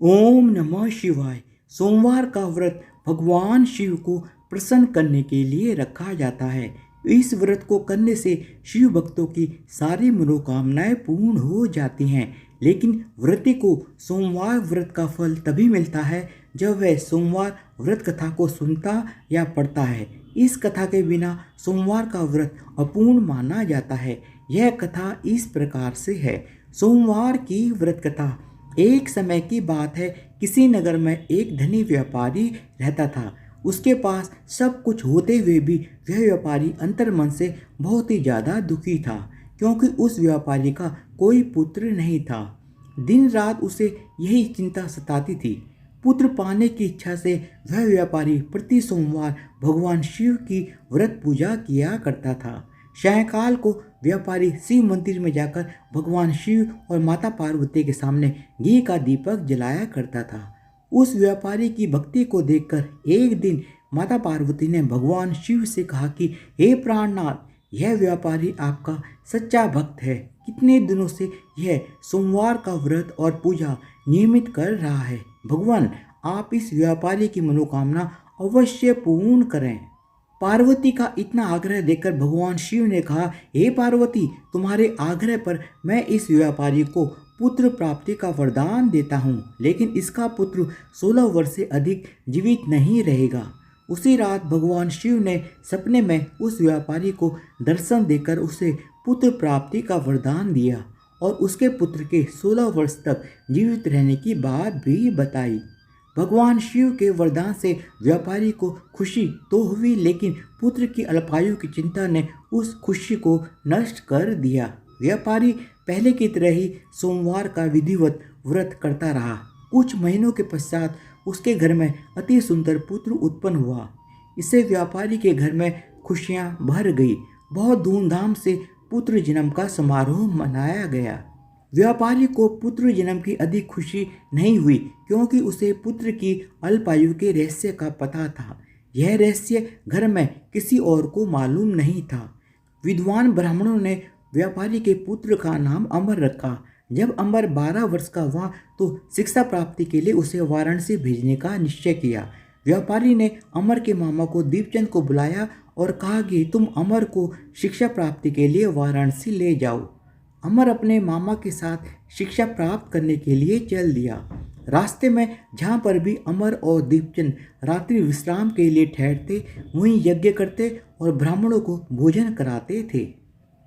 ओम नमः शिवाय। सोमवार का व्रत भगवान शिव को प्रसन्न करने के लिए रखा जाता है। इस व्रत को करने से शिव भक्तों की सारी मनोकामनाएं पूर्ण हो जाती हैं। लेकिन व्रती को सोमवार व्रत का फल तभी मिलता है जब वह सोमवार व्रत कथा को सुनता या पढ़ता है। इस कथा के बिना सोमवार का व्रत अपूर्ण माना जाता है। यह कथा इस प्रकार से है। सोमवार की व्रत कथा। एक समय की बात है, किसी नगर में एक धनी व्यापारी रहता था। उसके पास सब कुछ होते हुए भी वह व्यापारी अंतर्मन से बहुत ही ज़्यादा दुखी था, क्योंकि उस व्यापारी का कोई पुत्र नहीं था। दिन रात उसे यही चिंता सताती थी। पुत्र पाने की इच्छा से वह व्यापारी प्रति सोमवार भगवान शिव की व्रत पूजा किया करता था। सायंकाल को व्यापारी शिव मंदिर में जाकर भगवान शिव और माता पार्वती के सामने घी का दीपक जलाया करता था। उस व्यापारी की भक्ति को देखकर एक दिन माता पार्वती ने भगवान शिव से कहा कि हे प्राणनाथ, यह व्यापारी आपका सच्चा भक्त है। कितने दिनों से यह सोमवार का व्रत और पूजा नियमित कर रहा है। भगवान, आप इस व्यापारी की मनोकामना अवश्य पूर्ण करें। पार्वती का इतना आग्रह देखकर भगवान शिव ने कहा, हे पार्वती, तुम्हारे आग्रह पर मैं इस व्यापारी को पुत्र प्राप्ति का वरदान देता हूँ, लेकिन इसका पुत्र 16 वर्ष से अधिक जीवित नहीं रहेगा। उसी रात भगवान शिव ने सपने में उस व्यापारी को दर्शन देकर उसे पुत्र प्राप्ति का वरदान दिया और उसके पुत्र के 16 वर्ष तक जीवित रहने की बात भी बताई। भगवान शिव के वरदान से व्यापारी को खुशी तो हुई, लेकिन पुत्र की अल्पायु की चिंता ने उस खुशी को नष्ट कर दिया। व्यापारी पहले की तरह ही सोमवार का विधिवत व्रत करता रहा। कुछ महीनों के पश्चात उसके घर में अति सुंदर पुत्र उत्पन्न हुआ। इससे व्यापारी के घर में खुशियां भर गई। बहुत धूमधाम से पुत्र जन्म का समारोह मनाया गया। व्यापारी को पुत्र जन्म की अधिक खुशी नहीं हुई, क्योंकि उसे पुत्र की अल्पायु के रहस्य का पता था। यह रहस्य घर में किसी और को मालूम नहीं था। विद्वान ब्राह्मणों ने व्यापारी के पुत्र का नाम अमर रखा। जब अमर 12 वर्ष का हुआ तो शिक्षा प्राप्ति के लिए उसे वाराणसी भेजने का निश्चय किया। व्यापारी ने अमर के मामा को दीपचंद को बुलाया और कहा कि तुम अमर को शिक्षा प्राप्ति के लिए वाराणसी ले जाओ। अमर अपने मामा के साथ शिक्षा प्राप्त करने के लिए चल दिया। रास्ते में जहाँ पर भी अमर और दीपचंद रात्रि विश्राम के लिए ठहरते, वहीं यज्ञ करते और ब्राह्मणों को भोजन कराते थे।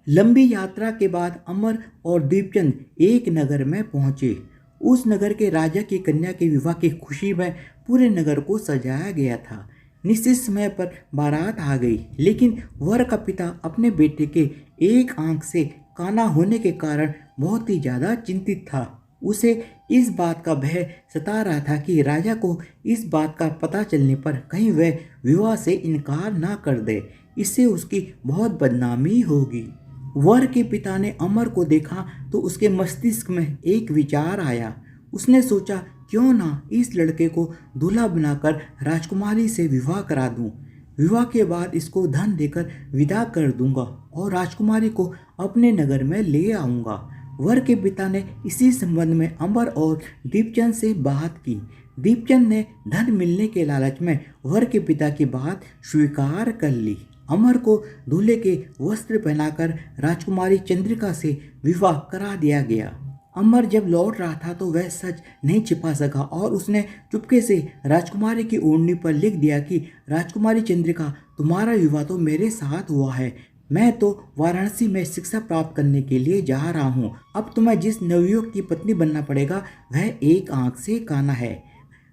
लंबी यात्रा के बाद अमर और दीपचंद एक नगर में पहुंचे। उस नगर के राजा की कन्या के विवाह की खुशी में पूरे नगर को सजाया गया था। निश्चित समय पर बारात आ गई, लेकिन वर का पिता अपने बेटे के एक आंख से काना होने के कारण बहुत ही ज़्यादा चिंतित था। उसे इस बात का भय सता रहा था कि राजा को इस बात का पता चलने पर कहीं वह विवाह से इनकार ना कर दे, इससे उसकी बहुत बदनामी होगी। वर के पिता ने अमर को देखा तो उसके मस्तिष्क में एक विचार आया। उसने सोचा, क्यों ना इस लड़के को दूल्हा बनाकर राजकुमारी से विवाह करा दूं। विवाह के बाद इसको धन देकर विदा कर दूंगा और राजकुमारी को अपने नगर में ले आऊंगा। वर के पिता ने इसी संबंध में अमर और दीपचंद से बात की। दीपचंद ने धन मिलने के लालच में वर के पिता की बात स्वीकार कर ली। अमर को दूल्हे के वस्त्र पहनाकर राजकुमारी चंद्रिका से विवाह करा दिया गया। अमर जब लौट रहा था तो वह सच नहीं छिपा सका और उसने चुपके से राजकुमारी की ओढ़नी पर लिख दिया कि राजकुमारी चंद्रिका, तुम्हारा विवाह तो मेरे साथ हुआ है। मैं तो वाराणसी में शिक्षा प्राप्त करने के लिए जा रहा हूँ। अब तुम्हें जिस नवयुवक की पत्नी बनना पड़ेगा वह एक आंख से काना है।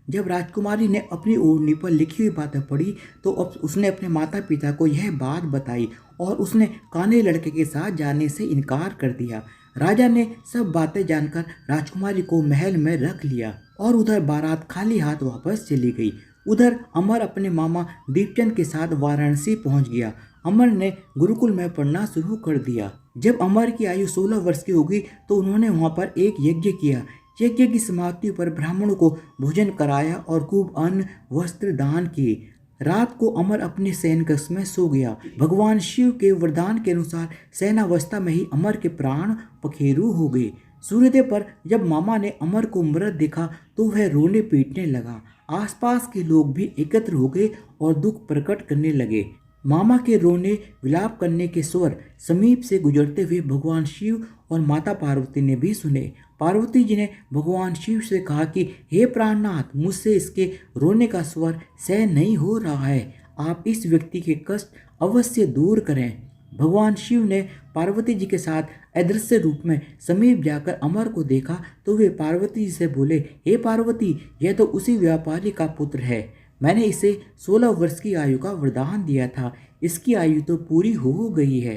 जब राजकुमारी ने अपनी ओढ़नी पर लिखी हुई बातें पढ़ी तो अब उसने अपने माता पिता को यह बात बताई और उसने काने लड़के के साथ जाने से इनकार कर दिया। राजा ने सब बातें जानकर राजकुमारी को महल में रख लिया और उधर बारात खाली हाथ वापस चली गई। उधर अमर अपने मामा दीपचंद के साथ वाराणसी पहुंच गया। अमर ने गुरुकुल में पढ़ना शुरू कर दिया। जब अमर की आयु 16 वर्ष की हो गई तो उन्होंने वहां पर एक यज्ञ किया। यज्ञ की समाप्ति पर ब्राह्मणों को भोजन कराया और खूब अन्न वस्त्र दान किए। रात को अमर अपने शयन कक्ष में सो गया। भगवान शिव के वरदान के अनुसार शयनावस्था में ही अमर के प्राण पखेरु हो गए। सूर्योदय पर जब मामा ने अमर को मृत देखा तो वह रोने पीटने लगा। आसपास के लोग भी एकत्र हो गए और दुख प्रकट करने लगे। मामा के रोने विलाप करने के स्वर समीप से गुजरते हुए भगवान शिव और माता पार्वती ने भी सुने। पार्वती जी ने भगवान शिव से कहा कि हे प्राणनाथ, मुझसे इसके रोने का स्वर सहन नहीं हो रहा है, आप इस व्यक्ति के कष्ट अवश्य दूर करें। भगवान शिव ने पार्वती जी के साथ अदृश्य रूप में समीप जाकर अमर को देखा तो वे पार्वती जी से बोले, हे पार्वती, यह तो उसी व्यापारी का पुत्र है। मैंने इसे 16 वर्ष की आयु का वरदान दिया था, इसकी आयु तो पूरी हो गई है।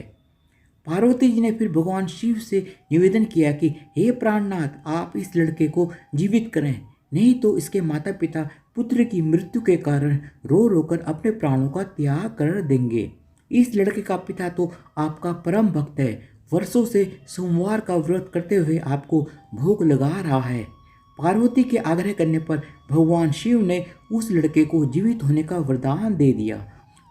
पार्वती जी ने फिर भगवान शिव से निवेदन किया कि हे प्राणनाथ, आप इस लड़के को जीवित करें, नहीं तो इसके माता पिता पुत्र की मृत्यु के कारण रो रो कर अपने प्राणों का त्याग कर देंगे। इस लड़के का पिता तो आपका परम भक्त है, वर्षों से सोमवार का व्रत करते हुए आपको भोग लगा रहा है। पार्वती के आग्रह करने पर भगवान शिव ने उस लड़के को जीवित होने का वरदान दे दिया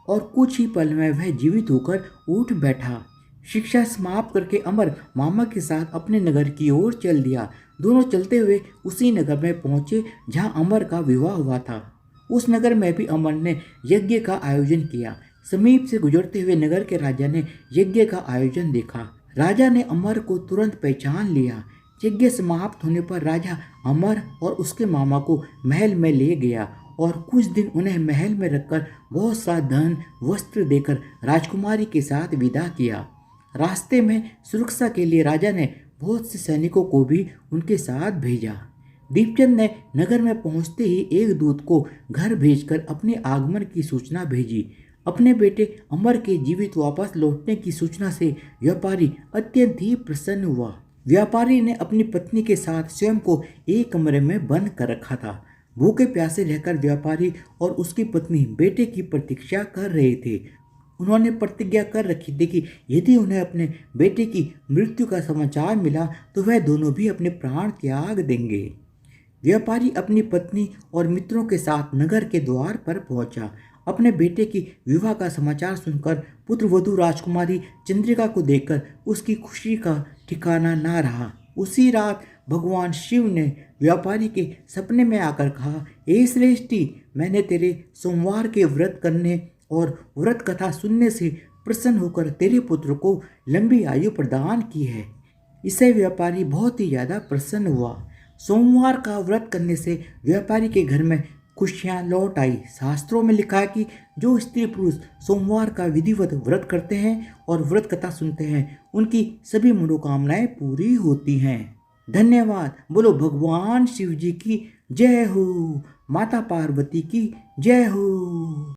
और कुछ ही पल में वह जीवित होकर उठ बैठा। शिक्षा समाप्त करके अमर मामा के साथ अपने नगर की ओर चल दिया। दोनों चलते हुए उसी नगर में पहुंचे जहां अमर का विवाह हुआ था। उस नगर में भी अमर ने यज्ञ का आयोजन किया। समीप से गुजरते हुए नगर के राजा ने यज्ञ का आयोजन देखा। राजा ने अमर को तुरंत पहचान लिया। यज्ञ समाप्त होने पर राजा अमर और उसके मामा को महल में ले गया और कुछ दिन उन्हें महल में रखकर बहुत सा धन वस्त्र देकर राजकुमारी के साथ विदा किया। रास्ते में सुरक्षा के लिए राजा ने बहुत से सैनिकों को भी उनके साथ भेजा। दीपचंद ने नगर में पहुंचते ही एक दूत को घर भेजकर अपने आगमन की सूचना भेजी। अपने बेटे अमर के जीवित वापस लौटने की सूचना से व्यापारी अत्यंत ही प्रसन्न हुआ। व्यापारी ने अपनी पत्नी के साथ स्वयं को एक कमरे में बंद कर रखा था। भूखे प्यासे रहकर व्यापारी और उसकी पत्नी बेटे की प्रतीक्षा कर रहे थे। उन्होंने प्रतिज्ञा कर रखी थी कि यदि उन्हें अपने बेटे की मृत्यु का समाचार मिला तो वह दोनों भी अपने प्राण त्याग देंगे। व्यापारी अपनी पत्नी और मित्रों के साथ नगर के द्वार पर पहुंचा। अपने बेटे की विवाह का समाचार सुनकर पुत्रवधू राजकुमारी चंद्रिका को देखकर उसकी खुशी का ठिकाना ना रहा। उसी रात भगवान शिव ने व्यापारी के सपने में आकर कहा, हे श्रेष्ठी, मैंने तेरे सोमवार के व्रत करने और व्रत कथा सुनने से प्रसन्न होकर तेरे पुत्र को लंबी आयु प्रदान की है। इससे व्यापारी बहुत ही ज़्यादा प्रसन्न हुआ। सोमवार का व्रत करने से व्यापारी के घर में खुशियाँ लौट आई। शास्त्रों में लिखा है कि जो स्त्री पुरुष सोमवार का विधिवत व्रत करते हैं और व्रत कथा सुनते हैं, उनकी सभी मनोकामनाएं पूरी होती हैं। धन्यवाद। बोलो भगवान शिव जी की जय हो, माता पार्वती की जय हो।